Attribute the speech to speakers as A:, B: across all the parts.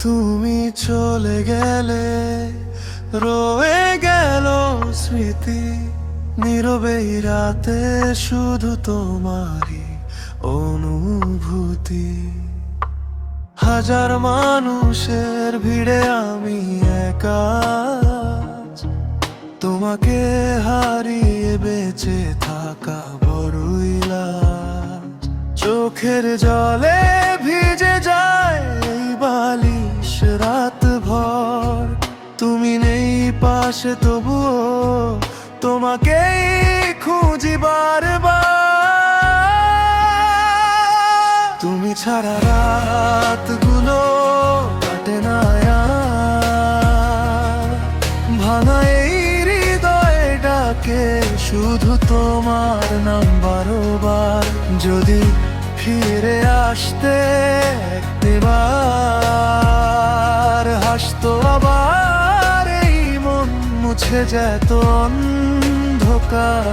A: তুমি চলে গেলে রয়ে গেল স্মৃতি, নীরবে রাতে শুধু তোমারই অনুভূতি। হাজার মানুষের ভিড়ে আমি একা, তোমাকে হারিয়ে বেঁচে থাকা বড়ই লাজ। চোখের জলে ভিজে যায় এই বালিশ রাত ভর, তুমি নেই পাশে তবুও তোমাকেই খুঁজি বারবার। তুমি ছাড়া রাতগুলো কাটে না আর, ভাঙা এই হৃদয়ে ডাকে শুধু তোমার নাম বারবার। যদি ফিরে আসতে একটিবার, হাসতো আবার এই মন মুছে যেত অন্ধকার।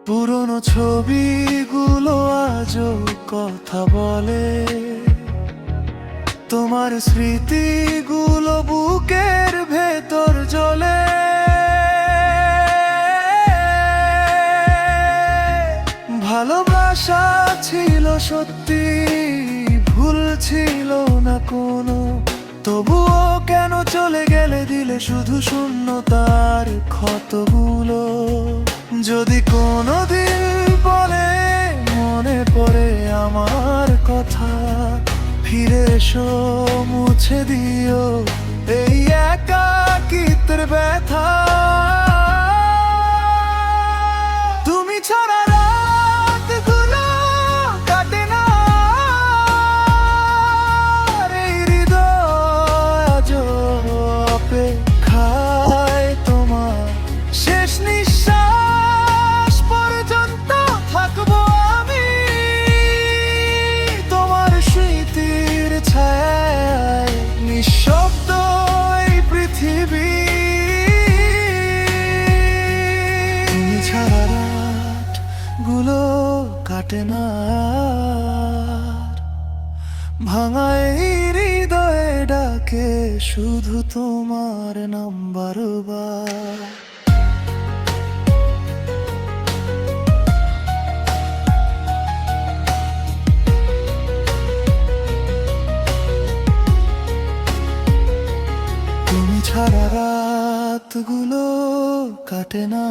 A: পুরনো ছবিগুলো আজও কথা বলে, তোমার স্মৃতিগুলো বুকের ভেতর জ্বলে। ভালোবাসা ছিল সত্যি, ভুল ছিল না কোনো, তবুও কেন চলে গেলে দিলে শুধু শূন্যতার ক্ষতগুলো। যদি কোনোদিন বলে মনে পড়ে আমার কথা, ফিরে এসো মুছে দিও এই একাকিত্বের ব্যথা। তুমি ছাড়া রাতগুলো কাটে না আর, এই হৃদয় আজও অপেক্ষায় তোমার। শেষ নিঃশ্বাস পর্যন্ত থাকবো আমি তোমার স্মৃতির ছায়ায়, নিঃশব্দ এই পৃথিবী। তুমি ছাড়া রাতগুলো কাটে না আর, ভাঙা এই হৃদয়ে ডাকে শুধু তোমার নাম বারবার। তুমি ছাড়া রাতগুলো কাটে না।